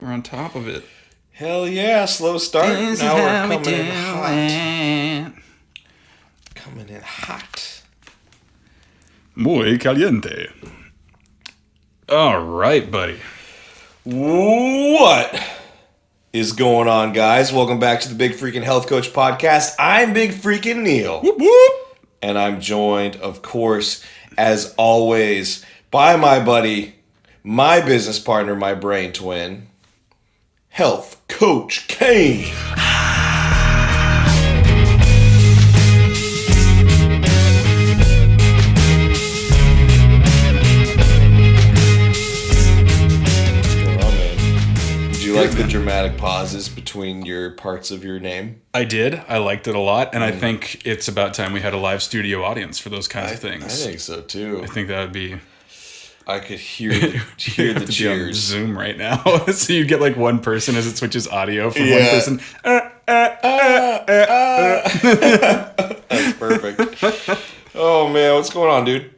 We're on top of it. Hell yeah, slow start. This Now is we're how we coming in do hot. it. Coming in hot. Muy caliente. All right, buddy. What is going on, guys? Welcome back to the Big Freakin' Health Coach Podcast. I'm Big Freakin' Neil. Whoop, whoop. And I'm joined, of course, as always, by my buddy, my business partner, my brain twin, Health Coach Kane. You like the dramatic pauses between your parts of your name? I did. I liked it a lot, and I think it's about time we had a live studio audience for those kinds of things. I think so too. I think that would be. I could hear the Be on cheers. Zoom right now, so you get like one person as it switches audio from one person. That's perfect. Oh man, what's going on, dude?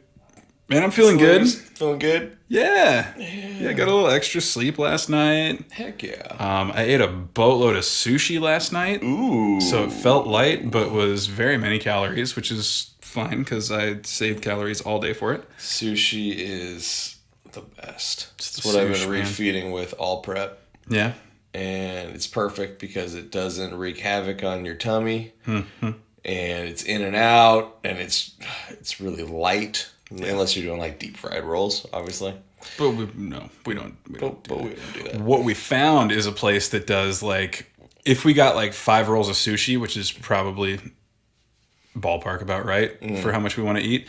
Man, I'm feeling good. Feeling good? Yeah, I got a little extra sleep last night. Heck yeah. I ate a boatload of sushi last night. Ooh. So it felt light, but was very many calories, which is fine because I saved calories all day for it. Sushi is the best. It's It's the what I've sushi, been man. refeeding with all prep. Yeah. And it's perfect because it doesn't wreak havoc on your tummy. Mm-hmm. And it's in and out, and it's really light. Unless you're doing like deep fried rolls, obviously. But we don't But we don't do that. What we found is a place that does like, if we got like 5 rolls of sushi, which is probably ballpark about right for how much we want to eat,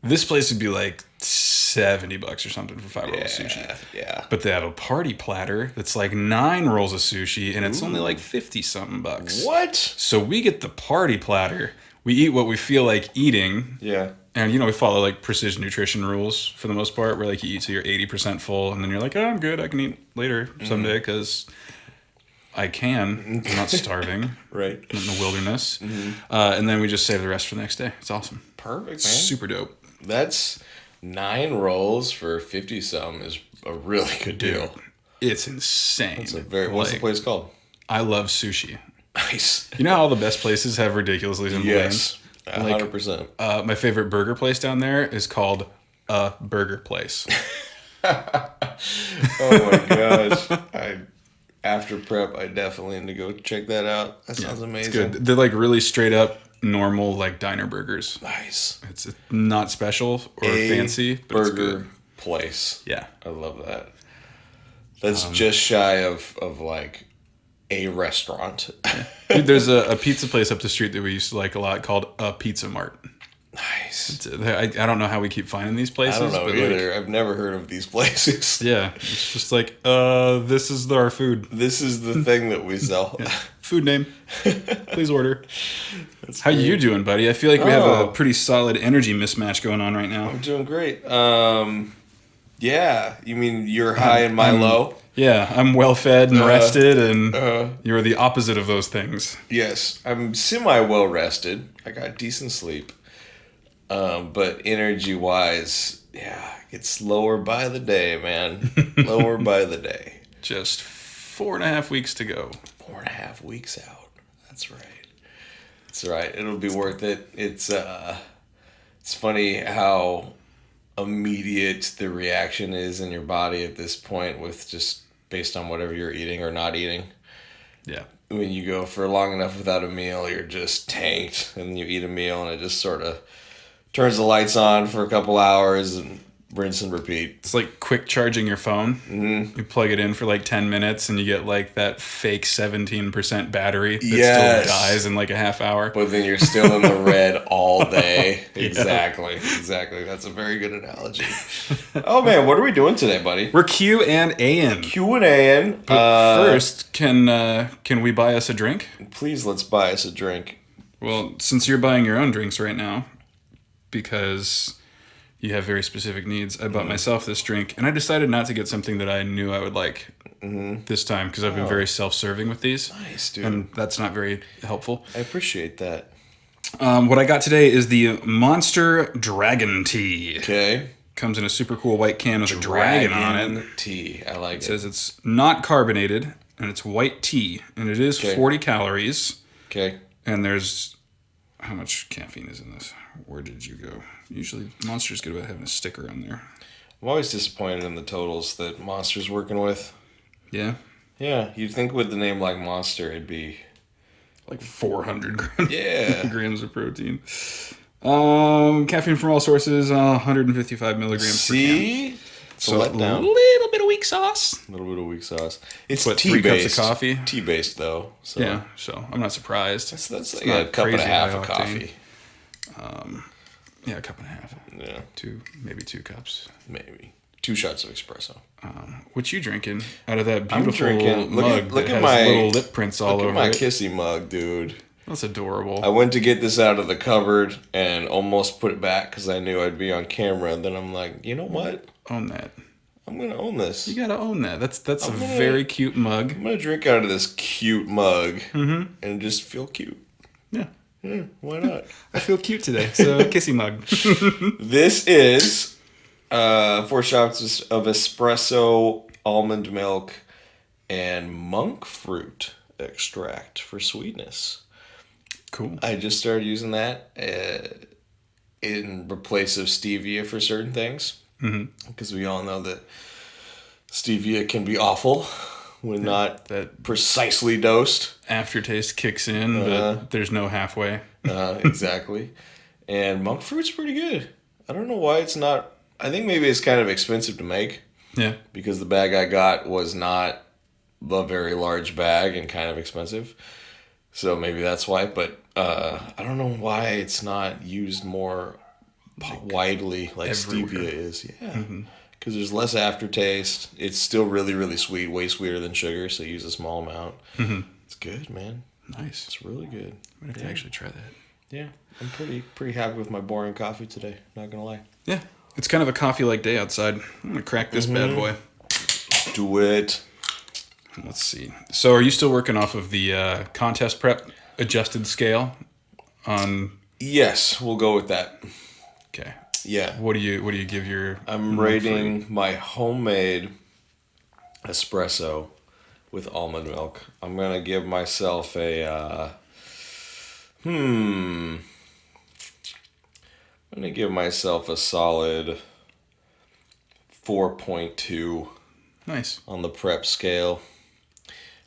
this place would be like $70 or something for 5 rolls of sushi. Yeah. But they have a party platter that's like 9 rolls of sushi, and it's only like 50 something bucks. What? So we get the party platter. We eat what we feel like eating. Yeah. And, you know, we follow, like, precision nutrition rules for the most part, where, like, you eat till you're 80% full, and then you're like, oh, I'm good, I can eat later someday, because I can. I'm not starving. Right. I'm in the wilderness. And then we just save the rest for the next day. It's awesome. Perfect, man. Super dope. That's 9 rolls for 50 some is a really good deal. It's insane. It's what's the place called? I love sushi. Nice. You know how all the best places have ridiculously simple names? Yes. 100%. My favorite burger place down there is called A Burger Place. Oh my gosh. After prep, I definitely need to go check that out. That sounds amazing. It's good. They're like really straight up normal like diner burgers. Nice. It's not special or fancy, but it's burger good. place. Yeah. I love that. That's just shy of like a restaurant. Dude, there's a pizza place up the street that we used to like a lot called A Pizza Mart. Nice. I don't know how we keep finding these places. I don't know but either. Like, I've never heard of these places. yeah. It's just like, this is our food. This is the thing that we sell. Food name. Please order. How you doing, buddy? I feel like we have a pretty solid energy mismatch going on right now. I'm doing great. Yeah. You mean you're high and my low? Yeah, I'm well fed and rested, and you're the opposite of those things. Yes. I'm semi well rested. I got decent sleep. But energy wise, yeah, it's lower by the day, man. Lower by the day. Just 4.5 weeks to go. 4.5 weeks out. That's right. That's right. It'll be worth it. It's funny how immediate the reaction is in your body at this point with just based on whatever you're eating or not eating. Yeah. When you go for long enough without a meal, you're just tanked, and you eat a meal and it just sort of turns the lights on for a couple hours and rinse and repeat. It's like quick charging your phone. Mm-hmm. You plug it in for like 10 minutes and you get like that fake 17% battery that Yes. still dies in like a half hour. But then you're still in the red all day. Yeah. Exactly. That's a very good analogy. Oh man, what are we doing today, buddy? We're Q and A-ing. Q&A. But first, can we buy us a drink? Please, let's buy us a drink. Well, since you're buying your own drinks right now, because you have very specific needs, I bought myself this drink, and I decided not to get something that I knew I would like this time, because I've been very self-serving with these. Nice, dude. And that's not very helpful. I appreciate that. What I got today is the Monster Dragon Tea. Okay. Comes in a super cool white can with a dragon on it. Tea. I like it. It says it's not carbonated, and it's white tea, and it is 40 calories. Okay. And there's... How much caffeine is in this? Where did you go? Usually Monster's good about having a sticker on there. I'm always disappointed in the totals that Monster's working with. Yeah? Yeah, you'd think with the name like Monster, it'd be... Like 400 grams, grams of protein. Caffeine from all sources, 155 milligrams per can. See? So a little bit of weak sauce. A little bit of weak sauce. It's what, tea-based. 3 cups of coffee? Tea-based, though. So. Yeah, so I'm not surprised. That's like a cup and a half of coffee. Yeah, a cup and a half. Yeah. Maybe 2 cups. Maybe. 2 shots of espresso. What you drinking out of that beautiful mug look that at has my little lip prints all over it? Look at my kissy mug, dude. That's adorable. I went to get this out of the cupboard and almost put it back because I knew I'd be on camera. And then I'm like, you know what? Own that. I'm going to own this. You got to own that. That's a very cute mug. I'm going to drink out of this cute mug and just feel cute. Yeah. Yeah, why not? I feel cute today, so kissy mug. This is 4 shots of espresso, almond milk, and monk fruit extract for sweetness. Cool. I just started using that in replace of stevia for certain things. Because we all know that stevia can be awful when not precisely dosed. Aftertaste kicks in, but there's no halfway. Exactly. And monk fruit's pretty good. I don't know why it's not... I think maybe it's kind of expensive to make. Yeah. Because the bag I got was not a very large bag and kind of expensive. So maybe that's why. But I don't know why it's not used more widely like everywhere. stevia is. Yeah. Because there's less aftertaste. It's still really, really sweet. Way sweeter than sugar. So use a small amount. It's good, man. Nice. It's really good. I'm going to actually try that. Yeah. I'm pretty happy with my boring coffee today. Not going to lie. Yeah. It's kind of a coffee-like day outside. I'm going to crack this bad boy. Do it. Let's see. So are you still working off of the contest prep adjusted scale on... Yes, we'll go with that. Okay. Yeah. What do you give your... I'm rating my homemade espresso with almond milk. I'm going to give myself a... I'm going to give myself a solid 4.2. Nice. On the prep scale.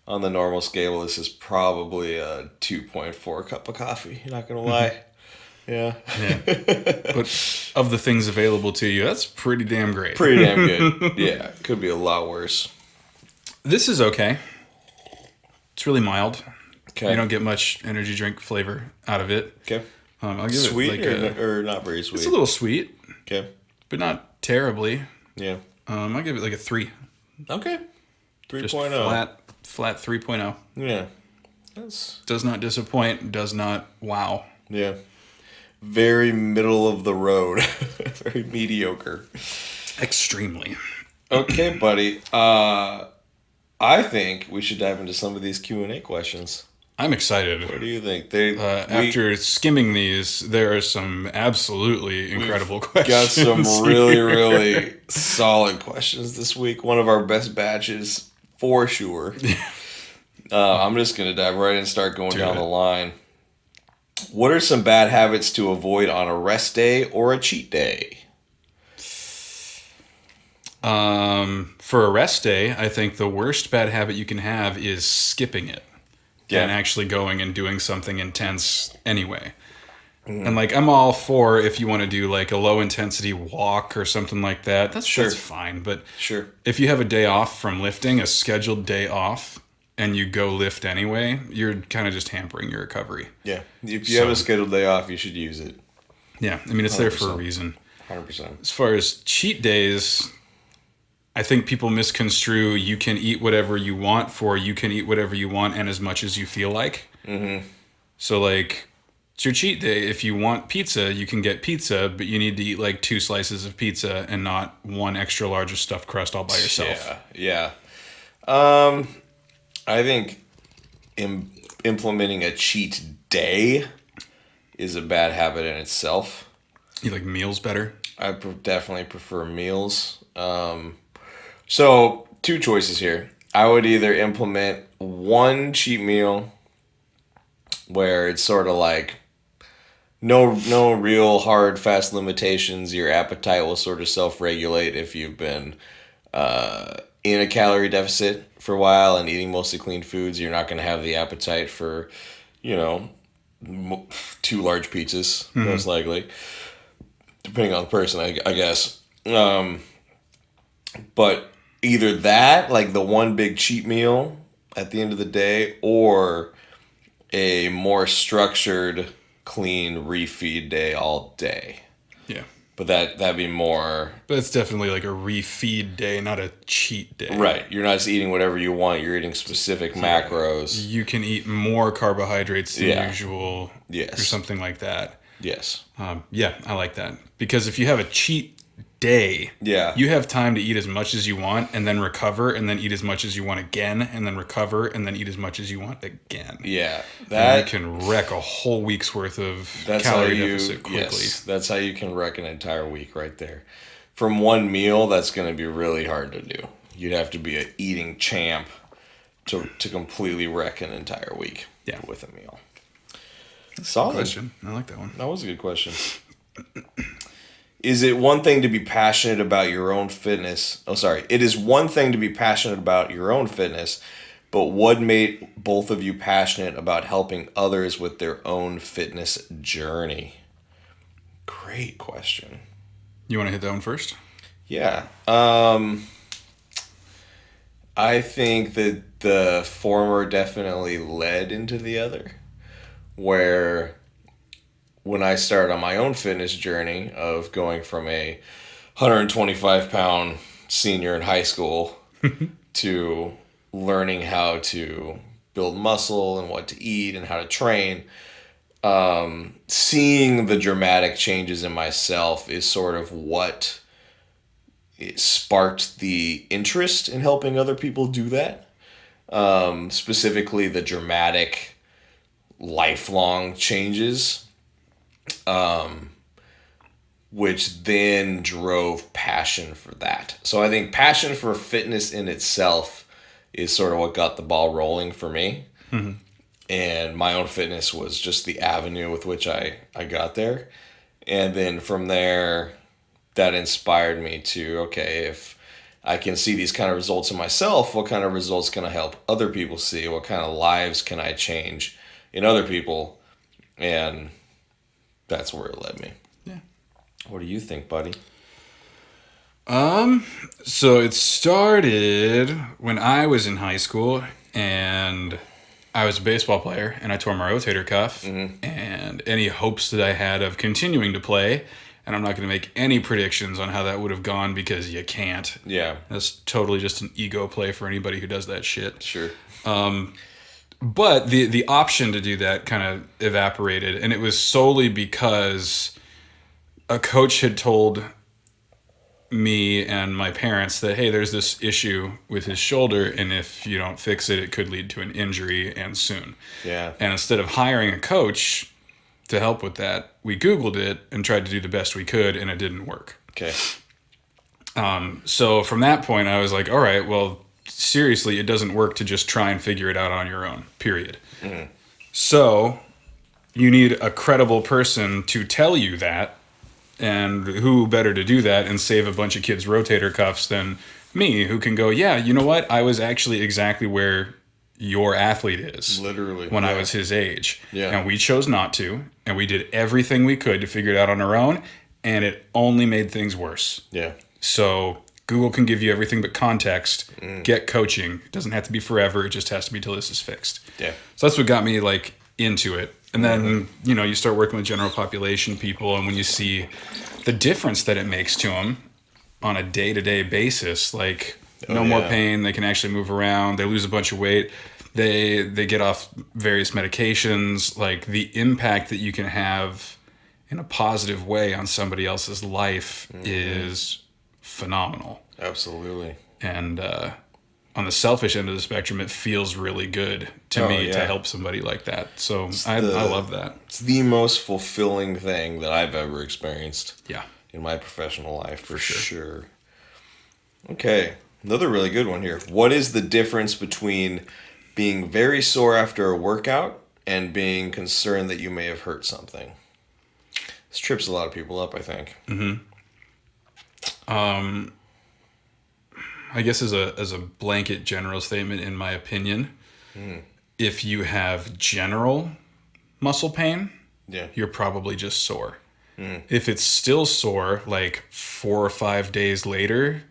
On the normal scale, this is probably a 2.4 cup of coffee. You're not going to lie. Yeah. But of the things available to you, that's pretty damn great. Pretty damn good. Yeah. Could be a lot worse. This is okay. It's really mild. Okay. You don't get much energy drink flavor out of it. Okay. I'll give sweet it like or not very sweet? It's a little sweet. Okay. But not terribly. Yeah. I'll give it like a 3. Okay. 3.0. Just flat 3.0. Yeah. Does not disappoint. Does not wow. Yeah. Very middle of the road. Very mediocre. Extremely. Okay, buddy. I think we should dive into some of these Q&A questions. I'm excited. What do you think? After skimming these, there are some absolutely incredible questions. Got some really, really solid questions this week. One of our best batches, for sure. I'm just going to dive right in and start going down the line. What are some bad habits to avoid on a rest day or a cheat day? For a rest day, I think the worst bad habit you can have is skipping it. Yeah. And actually going and doing something intense anyway. And like, I'm all for if you want to do like a low intensity walk or something like that. That's fine. But if you have a day off from lifting, a scheduled day off, and you go lift anyway, you're kind of just hampering your recovery. Yeah. If you have a scheduled day off, you should use it. Yeah. I mean, it's 100%. There for a reason. 100%. As far as cheat days, I think people misconstrue you can eat whatever you want for you can eat whatever you want and as much as you feel like. So like, it's your cheat day. If you want pizza, you can get pizza, but you need to eat like 2 slices of pizza and not 1 extra large of stuffed crust all by yourself. Yeah. I think implementing a cheat day is a bad habit in itself. You like meals better? Definitely prefer meals. So, two choices here. I would either implement one cheat meal where it's sort of like no real hard fast limitations. Your appetite will sort of self-regulate if you've been in a calorie deficit for a while and eating mostly clean foods. You're not going to have the appetite for, you know, two large pizzas, most likely, depending on the person, I guess. But either that, like the one big cheat meal at the end of the day, or a more structured, clean refeed day all day. Yeah. But that'd be more. But it's definitely like a refeed day, not a cheat day. Right. You're not just eating whatever you want. You're eating specific macros. You can eat more carbohydrates than usual. Yes. Or something like that. Yes. Yeah, I like that. Because if you have a cheat day, you have time to eat as much as you want and then recover and then eat as much as you want again and then recover and then eat as much as you want again. Yeah. And you can wreck a whole week's worth of calorie deficit quickly. Yes, that's how you can wreck an entire week right there. From one meal, that's going to be really hard to do. You'd have to be an eating champ to completely wreck an entire week with a meal. Solid question. I like that one. That was a good question. Is it one thing to be passionate about your own fitness? Oh, sorry. It is one thing to be passionate about your own fitness, but what made both of you passionate about helping others with their own fitness journey? Great question. You want to hit that one first? Yeah. I think that the former definitely led into the other, where when I started on my own fitness journey of going from a 125-pound senior in high school to learning how to build muscle and what to eat and how to train, seeing the dramatic changes in myself is sort of what it sparked the interest in helping other people do that. Specifically the dramatic lifelong changes, which then drove passion for that. So I think passion for fitness in itself is sort of what got the ball rolling for me. Mm-hmm. And my own fitness was just the avenue with which I got there. And then from there, that inspired me to, okay, if I can see these kind of results in myself, what kind of results can I help other people see? What kind of lives can I change in other people? And that's where it led me. Yeah. What do you think, buddy? So it started when I was in high school and I was a baseball player and I tore my rotator cuff, and any hopes that I had of continuing to play, and I'm not going to make any predictions on how that would have gone because you can't. Yeah. That's totally just an ego play for anybody who does that shit. Sure. But the option to do that kind of evaporated, and it was solely because a coach had told me and my parents that, hey, there's this issue with his shoulder, and if you don't fix it, it could lead to an injury and soon. Yeah. And instead of hiring a coach to help with that, we Googled it and tried to do the best we could, and it didn't work. Okay. So from that point, I was like, all right, well, seriously, it doesn't work to just try and figure it out on your own, period. Mm-hmm. So you need a credible person to tell you that, and who better to do that and save a bunch of kids' rotator cuffs than me, who can go, yeah, you know what? I was actually exactly where your athlete is. Literally. When I was his age. Yeah. And we chose not to, and we did everything we could to figure it out on our own, and it only made things worse. Yeah. So Google can give you everything but context. Get coaching. It doesn't have to be forever. It just has to be till this is fixed. Yeah. So that's what got me like into it. And then, you start working with general population people, and when you see the difference that it makes to them on a day-to-day basis, like more pain, they can actually move around, they lose a bunch of weight, they get off various medications, like the impact that you can have in a positive way on somebody else's life is phenomenal. Absolutely. And on the selfish end of the spectrum, it feels really good to me to help somebody like that. So I love that. It's the most fulfilling thing that I've ever experienced. Yeah. in my professional life for sure. Okay, another really good one here. What is the difference between being very sore after a workout and being concerned that you may have hurt something? This trips a lot of people up, I think. I guess as a blanket general statement, in my opinion, if you have general muscle pain, you're probably just sore. If it's still sore, like 4 or 5 days later,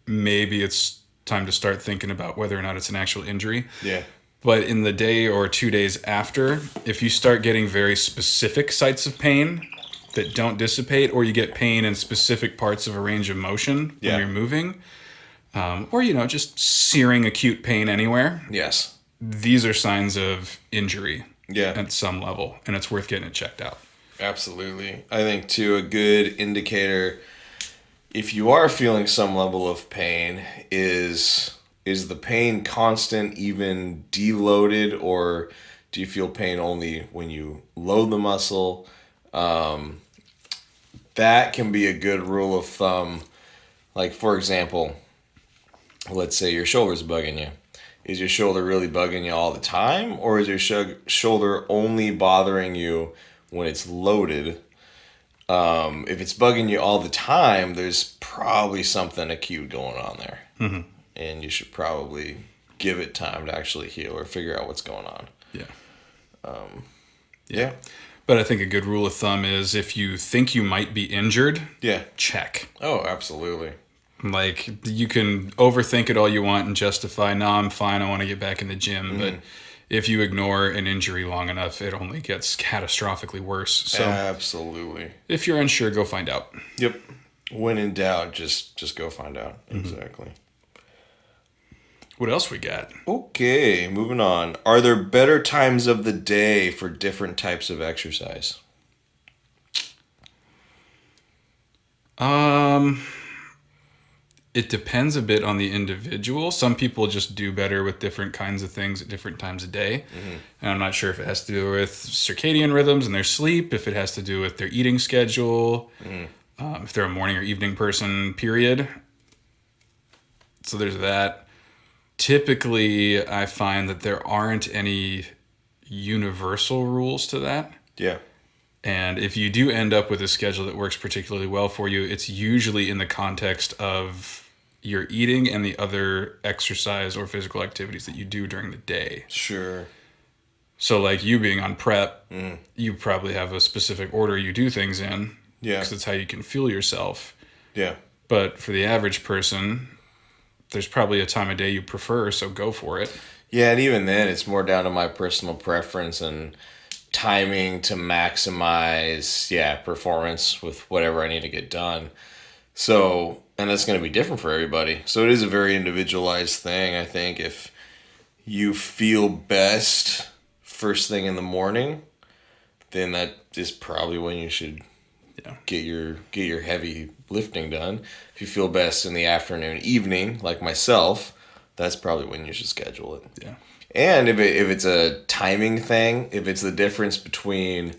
maybe it's time to start thinking about whether or not it's an actual injury. Yeah. But in the day or 2 days after, if you start getting very specific sites of pain that don't dissipate, or you get pain in specific parts of a range of motion when you're moving, or, just searing acute pain anywhere. Yes. These are signs of injury Yeah. at some level, and it's worth getting it checked out. Absolutely. I think, too, a good indicator, if you are feeling some level of pain, is the pain constant, even deloaded, or do you feel pain only when you load the muscle? That can be a good rule of thumb. Like, for example, let's say your shoulder's bugging you. Is your shoulder really bugging you all the time, or is your shoulder only bothering you when it's loaded? If it's bugging you all the time, there's probably something acute going on there. And you should probably give it time to actually heal or figure out what's going on. Yeah. But I think a good rule of thumb is if you think you might be injured, check. Oh, absolutely. Like, you can overthink it all you want and justify, no, I'm fine, I want to get back in the gym. But if you ignore an injury long enough, it only gets catastrophically worse. So absolutely. If you're unsure, go find out. Yep. When in doubt, just go find out. Exactly. What else we got? Okay, moving on. Are there better times of the day for different types of exercise? It depends a bit on the individual. Some people just do better with different kinds of things at different times of day. And I'm not sure if it has to do with circadian rhythms and their sleep, if it has to do with their eating schedule, if they're a morning or evening person, period. So there's that. Typically, I find that there aren't any universal rules to that. Yeah. And if you do end up with a schedule that works particularly well for you, it's usually in the context of your eating and the other exercise or physical activities that you do during the day. Sure. So like you being on prep, you probably have a specific order you do things in. Yeah. Because it's how you can fuel yourself. Yeah. But for the average person, there's probably a time of day you prefer, so go for it. Yeah, and even then, it's more down to my personal preference and timing to maximize, performance with whatever I need to get done. So, and that's going to be different for everybody. So it is a very individualized thing. I think if you feel best first thing in the morning, then that is probably when you should get your heavy lifting done. If you feel best in the afternoon, evening, like myself, that's probably when you should schedule it. Yeah. And if it's a timing thing, if it's the difference between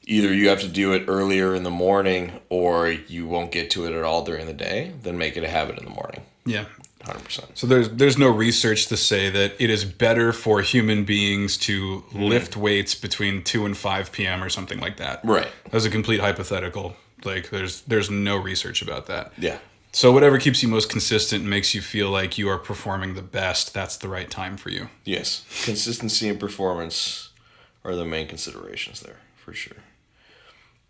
either you have to do it earlier in the morning or you won't get to it at all during the day, then make it a habit in the morning. Yeah. 100%. So there's no research to say that it is better for human beings to lift weights between 2 and 5 p.m. or something like that. Right. That's a complete hypothetical. Like there's no research about that. Yeah. So whatever keeps you most consistent and makes you feel like you are performing the best, that's the right time for you. Yes. Consistency and performance are the main considerations there, for sure.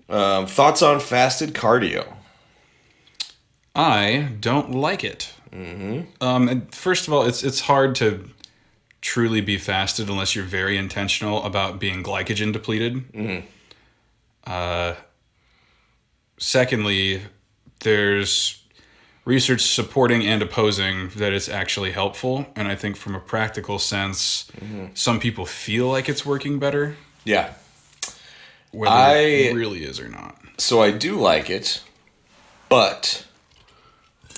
Thoughts on fasted cardio? I don't like it. And first of all, it's hard to truly be fasted unless you're very intentional about being glycogen depleted. Secondly, there's research supporting and opposing that it's actually helpful. And I think from a practical sense, some people feel like it's working better. Yeah. Whether it really is or not. So I do like it, but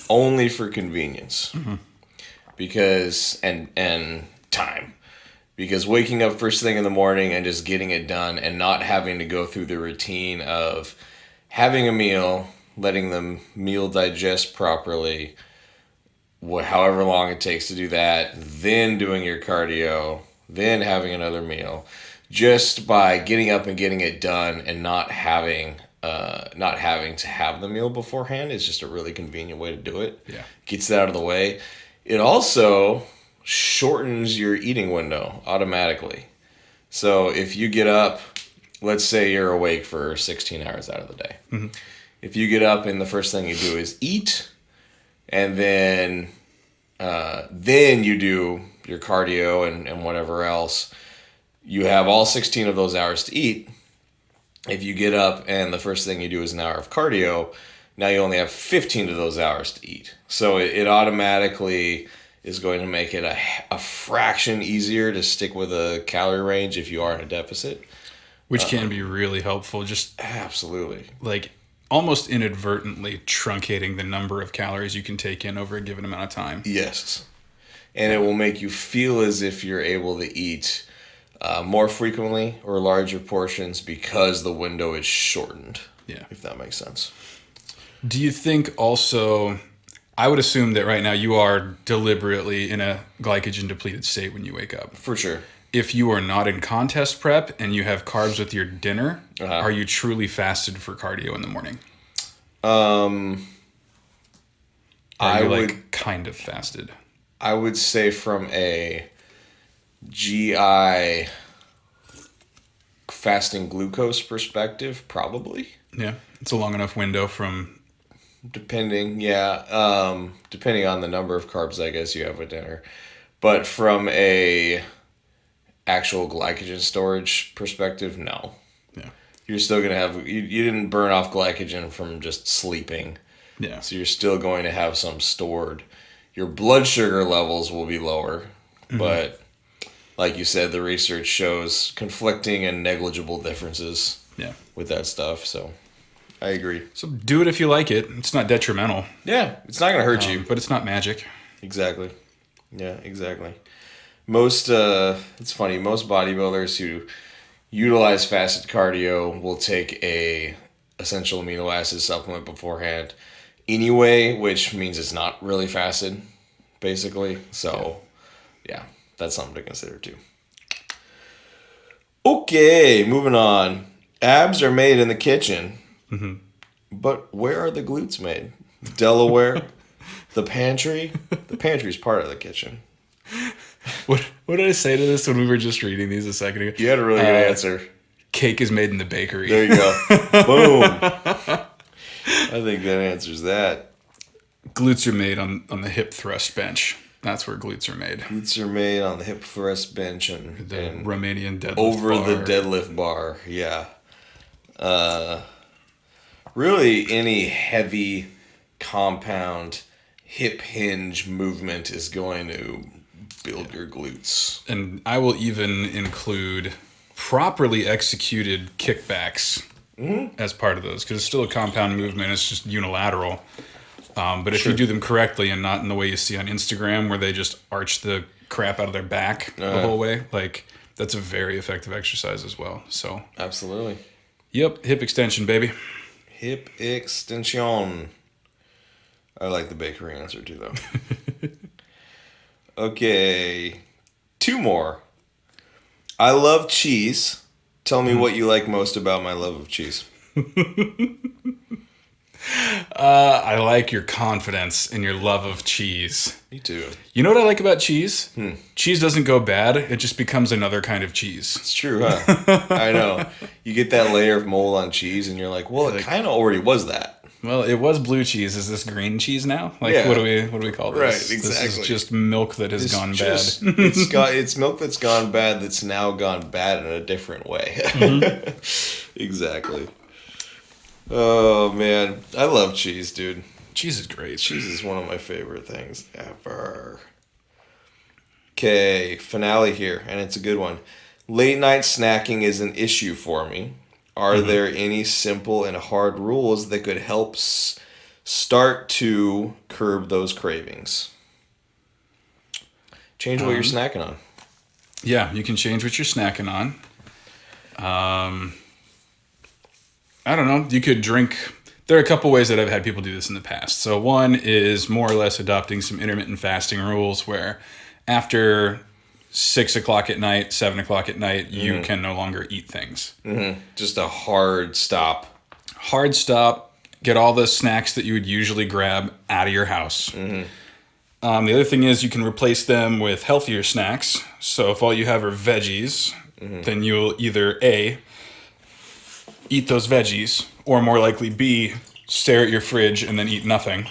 only for convenience. Because, and time. Because waking up first thing in the morning and just getting it done and not having to go through the routine of having a meal, letting the meal digest properly, however long it takes to do that, then doing your cardio, then having another meal, just by getting up and getting it done and not having to have the meal beforehand is just a really convenient way to do it. Yeah. Gets it out of the way. It also shortens your eating window automatically. So if you get up, let's say you're awake for 16 hours out of the day. Mm-hmm. If you get up and the first thing you do is eat, and then you do your cardio and whatever else, you have all 16 of those hours to eat. If you get up and the first thing you do is an hour of cardio, now you only have 15 of those hours to eat. So it automatically is going to make it a fraction easier to stick with a calorie range if you are in a deficit. Which can be really helpful. Just absolutely. Like almost inadvertently truncating the number of calories you can take in over a given amount of time. Yes. And it will make you feel as if you're able to eat more frequently or larger portions because the window is shortened. Yeah. If that makes sense. Do you think also, I would assume that right now you are deliberately in a glycogen depleted state when you wake up. For sure. If you are not in contest prep and you have carbs with your dinner, are you truly fasted for cardio in the morning? I would kind of fasted. I would say from a GI fasting glucose perspective, probably. Yeah, it's a long enough window from... Depending on the number of carbs, I guess, you have with dinner. But from a actual glycogen storage perspective, no. Yeah. You're still going to have... You didn't burn off glycogen from just sleeping. Yeah. So you're still going to have some stored. Your blood sugar levels will be lower. Mm-hmm. But like you said, the research shows conflicting and negligible differences with that stuff. So I agree. So do it if you like it. It's not detrimental. Yeah, it's not going to hurt you. But it's not magic. Exactly. Yeah, exactly. It's funny, most bodybuilders who utilize fasted cardio will take a essential amino acid supplement beforehand anyway, which means it's not really fasted, basically. So, yeah, that's something to consider too. Okay, moving on. Abs are made in the kitchen, but where are the glutes made? Delaware? The pantry? The pantry's part of the kitchen. What did I say to this when we were just reading these a second ago? You had a really good answer. Cake is made in the bakery. There you go. Boom. I think that answers that. Glutes are made on the hip thrust bench. That's where glutes are made. Glutes are made on the hip thrust bench and Romanian deadlift over bar. The deadlift bar. Yeah. Really, any heavy compound hip hinge movement is going to build your glutes. And I will even include properly executed kickbacks as part of those, because it's still a compound movement. It's just unilateral. But if you do them correctly and not in the way you see on Instagram where they just arch the crap out of their back the whole way, like that's a very effective exercise as well. So absolutely. Yep, hip extension, baby. Hip extension. I like the bakery answer too, though. Okay, 2 more. I love cheese. Tell me what you like most about my love of cheese. I like your confidence and your love of cheese. Me too. You know what I like about cheese? Cheese doesn't go bad. It just becomes another kind of cheese. It's true, huh? I know. You get that layer of mold on cheese and you're like, well, it kind of already was that. Well, it was blue cheese. Is this green cheese now? Like, what do we call this? Right, exactly. This is just milk that has gone bad. It's milk that's gone bad that's now gone bad in a different way. Exactly. Oh, man. I love cheese, dude. Cheese is great. Cheese is one of my favorite things ever. Okay, finale here, and it's a good one. Late night snacking is an issue for me. Are there any simple and hard rules that could help start to curb those cravings? Change what you're snacking on. Yeah, you can change what you're snacking on. I don't know. You could drink there are a couple ways that I've had people do this in the past. So one is more or less adopting some intermittent fasting rules where after 6 o'clock at night, 7 o'clock at night, you can no longer eat things. Just a hard stop. Hard stop. Get all the snacks that you would usually grab out of your house. The other thing is you can replace them with healthier snacks. So if all you have are veggies, then you'll either A, eat those veggies, or more likely B, stare at your fridge and then eat nothing.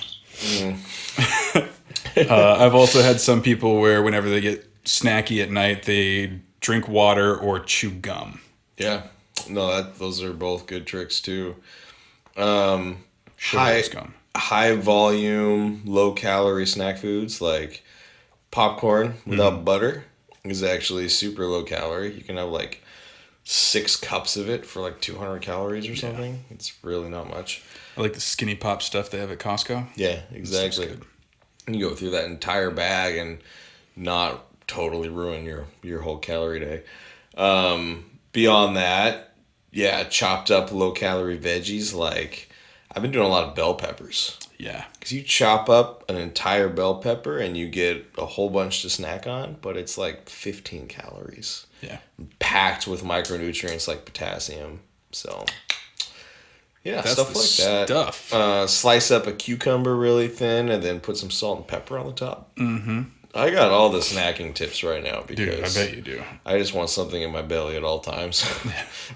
I've also had some people where whenever they get snacky at night, they drink water or chew gum. Yeah. No, those are both good tricks too. Gum. High volume, low calorie snack foods like popcorn without butter is actually super low calorie. You can have like 6 cups of it for like 200 calories or something. It's really not much. I like the skinny pop stuff they have at Costco. Yeah, exactly. You go through that entire bag and not totally ruin your whole calorie day. Beyond that, yeah, chopped up low calorie veggies. Like I've been doing a lot of bell peppers. Yeah. Because you chop up an entire bell pepper and you get a whole bunch to snack on, but it's like 15 calories. Yeah. Packed with micronutrients like potassium. So, yeah, That's stuff like that. Stuff. Slice up a cucumber really thin and then put some salt and pepper on the top. I got all the snacking tips right now because Dude, I bet you do. I just want something in my belly at all times,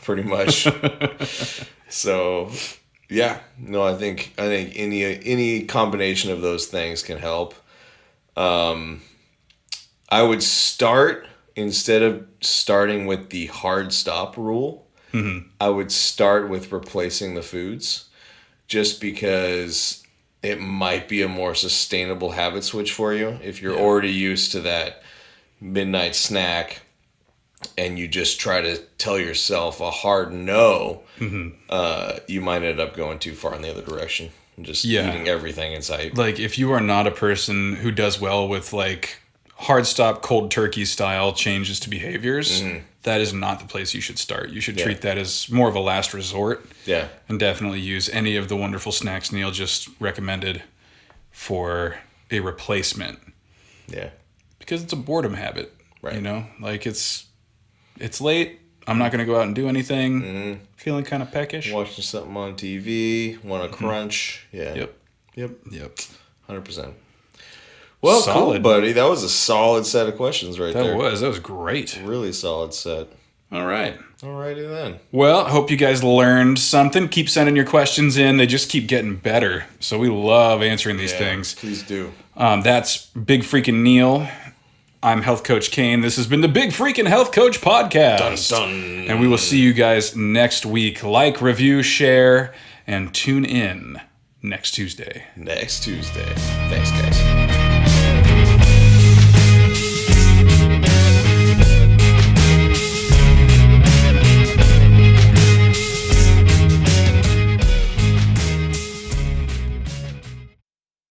pretty much. So, yeah, no, I think any combination of those things can help. I would start, instead of starting with the hard stop rule, I would start with replacing the foods, just because it might be a more sustainable habit switch for you. If you're already used to that midnight snack and you just try to tell yourself a hard no, you might end up going too far in the other direction and just eating everything in sight. Like if you are not a person who does well with like hard stop, cold turkey style changes to behaviors, that is not the place you should start. You should treat that as more of a last resort. Yeah. And definitely use any of the wonderful snacks Neil just recommended for a replacement. Yeah. Because it's a boredom habit. Right. You know? Like it's late. I'm not going to go out and do anything. Feeling kind of peckish. Watching something on TV. Want to crunch. Yeah. Yep. 100%. Well, solid. Cool, buddy. That was a solid set of questions right there. That was great. Really solid set. All right. Alrighty then. Well, I hope you guys learned something. Keep sending your questions in. They just keep getting better. So we love answering these things. Please do. That's Big Freakin' Neil. I'm Health Coach Kane. This has been the Big Freakin' Health Coach Podcast. Dun, dun. And we will see you guys next week. Like, review, share, and tune in next Tuesday. Thanks, guys.